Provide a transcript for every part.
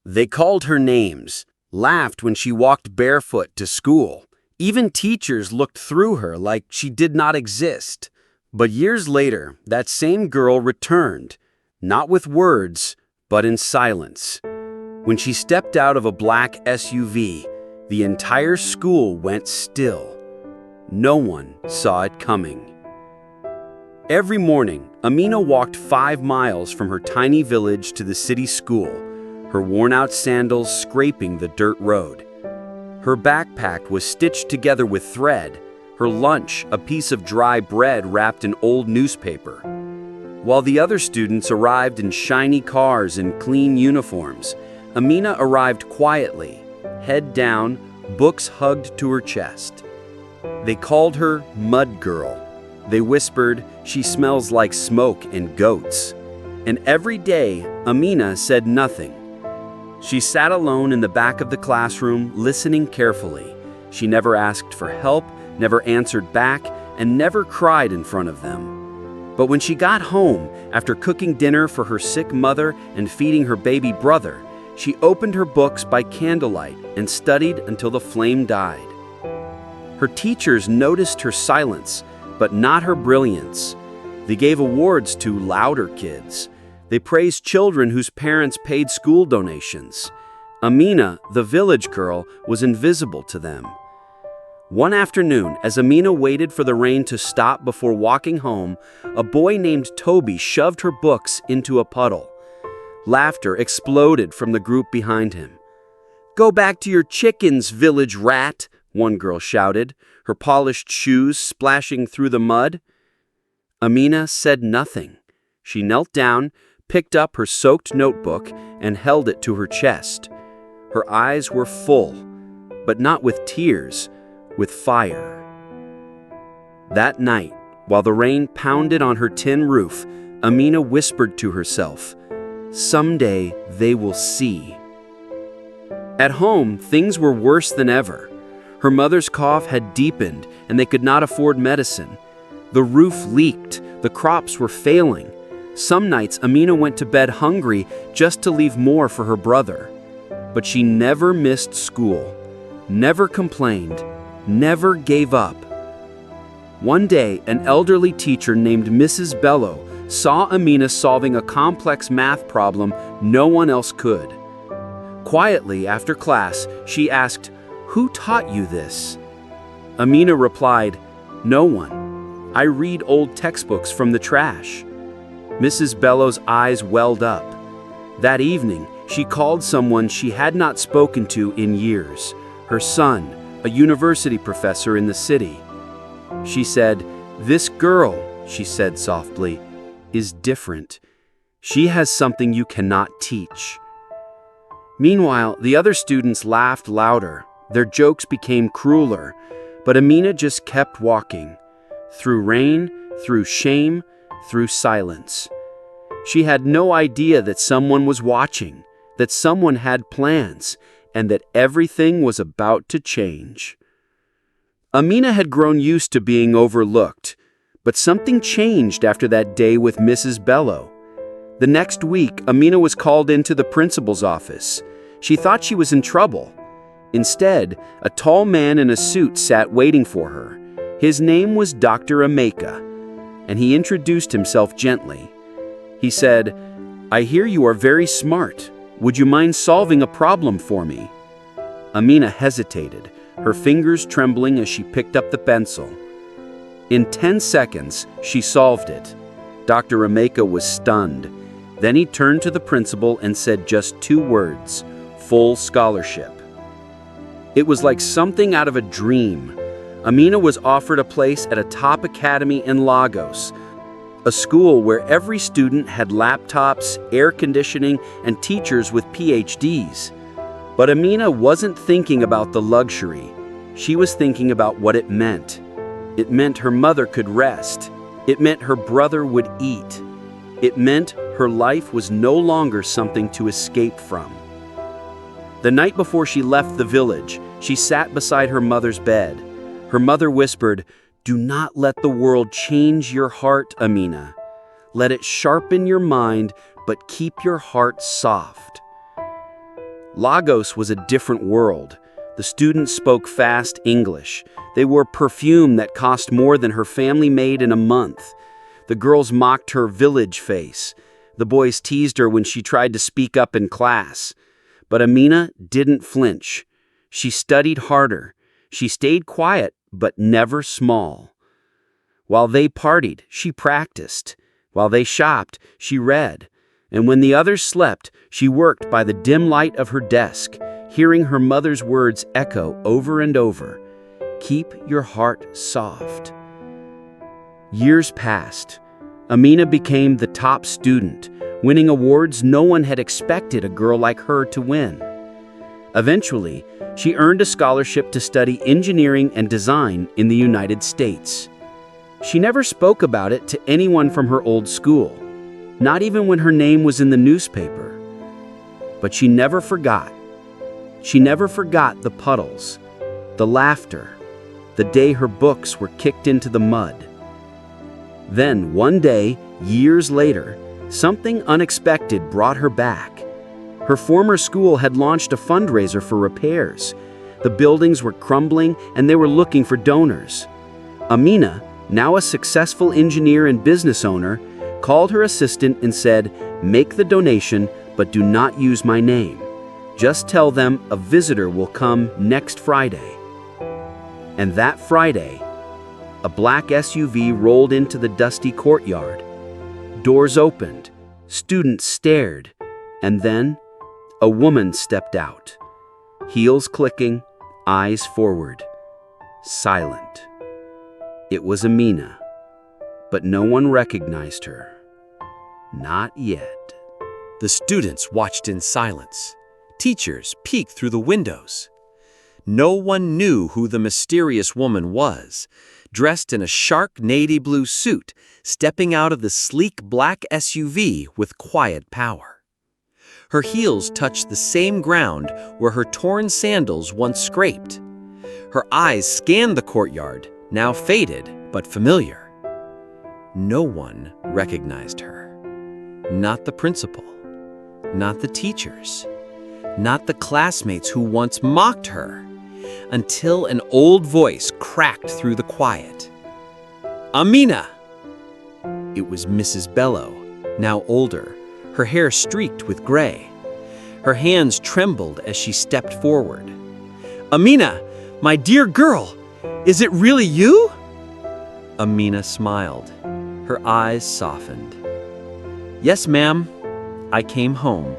They called her names, laughed when she walked barefoot to school. Even teachers looked through her like she did not exist. But years later, that same girl returned, not with words, but in silence. When she stepped out of a black SUV, the entire school went still. No one saw it coming. Every morning, Amina walked 5 miles from her tiny village to the city school, her worn-out sandals scraping the dirt road. Her backpack was stitched together with thread, her lunch a piece of dry bread wrapped in old newspaper. While the other students arrived in shiny cars and clean uniforms, Amina arrived quietly, head down, books hugged to her chest. They called her Mud Girl. They whispered, "She smells like smoke and goats." And every day, Amina said nothing. She sat alone in the back of the classroom, listening carefully. She never asked for help, never answered back, and never cried in front of them. But when she got home, after cooking dinner for her sick mother and feeding her baby brother, she opened her books by candlelight and studied until the flame died. Her teachers noticed her silence, but not her brilliance. They gave awards to louder kids. They praised children whose parents paid school donations. Amina, the village girl, was invisible to them. One afternoon, as Amina waited for the rain to stop before walking home, a boy named Toby shoved her books into a puddle. Laughter exploded from the group behind him. "Go back to your chickens, village rat," one girl shouted, her polished shoes splashing through the mud. Amina said nothing. She knelt down, picked up her soaked notebook, and held it to her chest. Her eyes were full, but not with tears, with fire. That night, while the rain pounded on her tin roof, Amina whispered to herself, "Someday they will see." At home, things were worse than ever. Her mother's cough had deepened, and they could not afford medicine. The roof leaked, the crops were failing. Some nights, Amina went to bed hungry just to leave more for her brother. But she never missed school, never complained, never gave up. One day, an elderly teacher named Mrs. Bello saw Amina solving a complex math problem no one else could. Quietly, after class, she asked, "Who taught you this?" Amina replied, "No one. I read old textbooks from the trash." Mrs. Bello's eyes welled up. That evening, she called someone she had not spoken to in years, her son, a university professor in the city. She said, "This girl," she said softly, "is different. She has something you cannot teach." Meanwhile, the other students laughed louder. Their jokes became crueler, but Amina just kept walking. Through rain, through shame, through silence. She had no idea that someone was watching, that someone had plans, and that everything was about to change. Amina had grown used to being overlooked, but something changed after that day with Mrs. Bello. The next week, Amina was called into the principal's office. She thought she was in trouble. Instead, a tall man in a suit sat waiting for her. His name was Dr. Ameka, and he introduced himself gently. He said, "I hear you are very smart. Would you mind solving a problem for me?" Amina hesitated, her fingers trembling as she picked up the pencil. In 10 seconds, she solved it. Dr. Ameka was stunned. Then he turned to the principal and said just 2 words, "Full scholarship." It was like something out of a dream. Amina was offered a place at a top academy in Lagos, a school where every student had laptops, air conditioning, and teachers with PhDs. But Amina wasn't thinking about the luxury. She was thinking about what it meant. It meant her mother could rest. It meant her brother would eat. It meant her life was no longer something to escape from. The night before she left the village, she sat beside her mother's bed. Her mother whispered, "Do not let the world change your heart, Amina. Let it sharpen your mind, but keep your heart soft." Lagos was a different world. The students spoke fast English. They wore perfume that cost more than her family made in a month. The girls mocked her village face. The boys teased her when she tried to speak up in class. But Amina didn't flinch. She studied harder. She stayed quiet, but never small. While they partied, she practiced. While they shopped, she read. And when the others slept, she worked by the dim light of her desk, hearing her mother's words echo over and over. Keep your heart soft. Years passed. Amina became the top student, winning awards no one had expected a girl like her to win. Eventually, she earned a scholarship to study engineering and design in the United States. She never spoke about it to anyone from her old school, not even when her name was in the newspaper. But she never forgot. She never forgot the puddles, the laughter, the day her books were kicked into the mud. Then, one day, years later, something unexpected brought her back. Her former school had launched a fundraiser for repairs. The buildings were crumbling and they were looking for donors. Amina, now a successful engineer and business owner, called her assistant and said, "Make the donation, but do not use my name. Just tell them a visitor will come next Friday." And that Friday, a black SUV rolled into the dusty courtyard. Doors opened, students stared, and then a woman stepped out. Heels clicking, eyes forward, silent. It was Amina, but no one recognized her. Not yet. The students watched in silence. Teachers peeked through the windows. No one knew who the mysterious woman was, dressed in a shark navy blue suit, stepping out of the sleek black SUV with quiet power. Her heels touched the same ground where her torn sandals once scraped. Her eyes scanned the courtyard, now faded but familiar. No one recognized her. Not the principal, not the teachers, not the classmates who once mocked her, until an old voice cracked through the quiet. "Amina!" It was Mrs. Bello, now older, her hair streaked with gray. Her hands trembled as she stepped forward. "Amina, my dear girl, is it really you?" Amina smiled. Her eyes softened. "Yes, ma'am. I came home."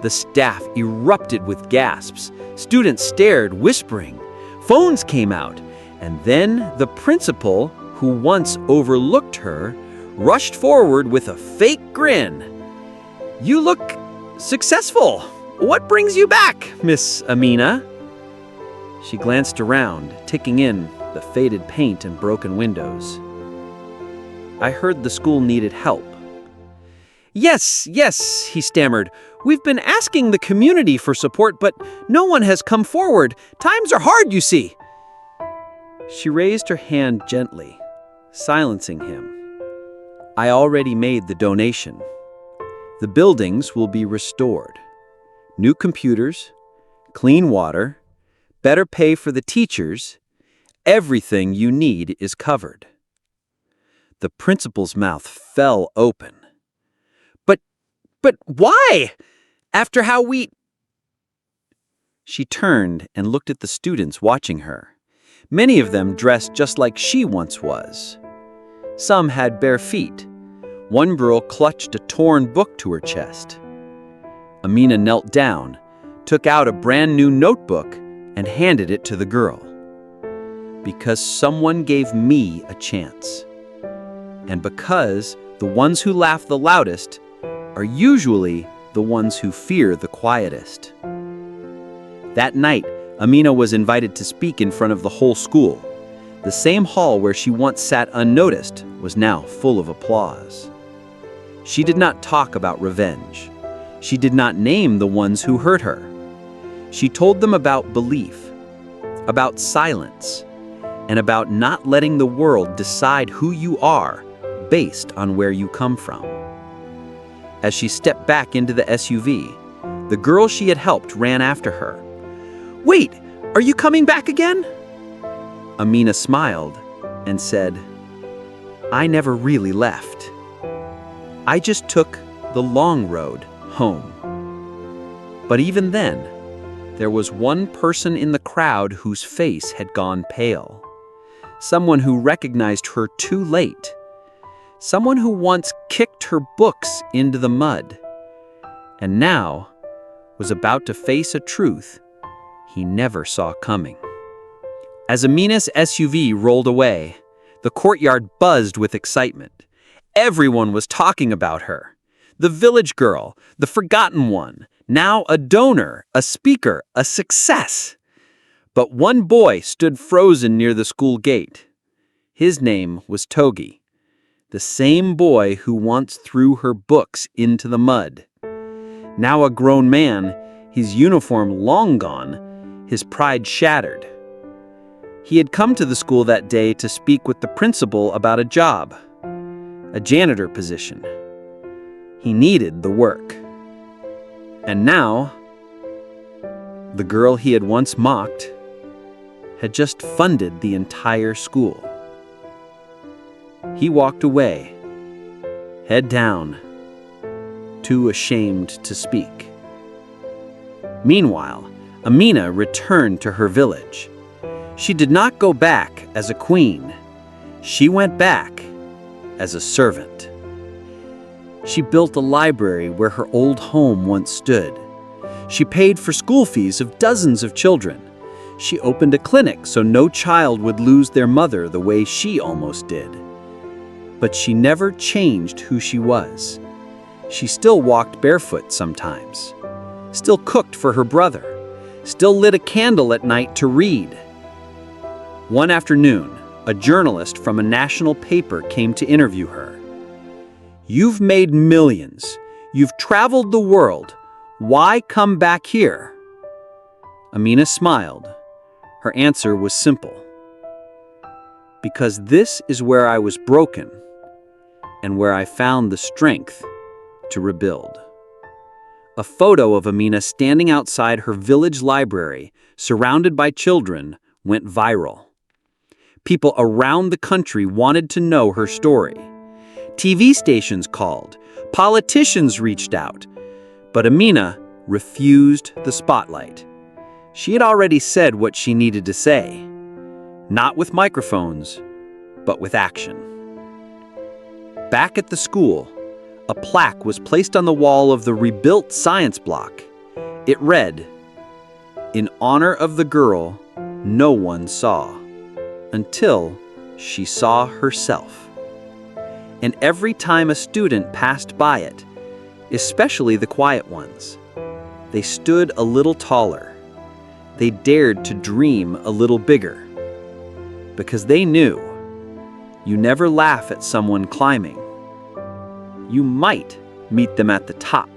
The staff erupted with gasps. Students stared, whispering. Phones came out. And then the principal, who once overlooked her, rushed forward with a fake grin. "You look successful. What brings you back, Miss Amina?" She glanced around, taking in the faded paint and broken windows. "I heard the school needed help." Yes, he stammered. "We've been asking the community for support, but no one has come forward. Times are hard, you see." She raised her hand gently, silencing him. "I already made the donation. The buildings will be restored. New computers, clean water, better pay for the teachers. Everything you need is covered." The principal's mouth fell open. But why? After how we... She turned and looked at the students watching her. Many of them dressed just like she once was. Some had bare feet. One girl clutched a torn book to her chest. Amina knelt down, took out a brand new notebook, and handed it to the girl. "Because someone gave me a chance. And because the ones who laugh the loudest are usually the ones who fear the quietest." That night, Amina was invited to speak in front of the whole school. The same hall where she once sat unnoticed was now full of applause. She did not talk about revenge. She did not name the ones who hurt her. She told them about belief, about silence, and about not letting the world decide who you are based on where you come from. As she stepped back into the SUV, The girl she had helped ran after her. "Wait, are you coming back again?" Amina smiled and said, "I never really left. I just took the long road home." But even then, there was one person in the crowd whose face had gone pale. Someone who recognized her too late. Someone who once kicked her books into the mud, and now was about to face a truth he never saw coming. As Amina's SUV rolled away, the courtyard buzzed with excitement. Everyone was talking about her. The village girl, the forgotten one, now a donor, a speaker, a success. But one boy stood frozen near the school gate. His name was Togi, the same boy who once threw her books into the mud. Now a grown man, his uniform long gone, his pride shattered. He had come to the school that day to speak with the principal about a job, a janitor position. He needed the work. And now, the girl he had once mocked had just funded the entire school. He walked away, head down, too ashamed to speak. Meanwhile, Amina returned to her village. She did not go back as a queen. She went back as a servant. She built a library where her old home once stood. She paid for school fees of dozens of children. She opened a clinic so no child would lose their mother the way she almost did. But she never changed who she was. She still walked barefoot sometimes, still cooked for her brother, still lit a candle at night to read. One afternoon, a journalist from a national paper came to interview her. "You've made millions. You've traveled the world. Why come back here?" Amina smiled. Her answer was simple. "Because this is where I was broken and where I found the strength to rebuild." A photo of Amina standing outside her village library, surrounded by children, went viral. People around the country wanted to know her story. TV stations called, politicians reached out, but Amina refused the spotlight. She had already said what she needed to say, not with microphones, but with action. Back at the school, a plaque was placed on the wall of the rebuilt science block. It read, "In honor of the girl no one saw, until she saw herself." And every time a student passed by it, especially the quiet ones, they stood a little taller. They dared to dream a little bigger. Because they knew, you never laugh at someone climbing. You might meet them at the top.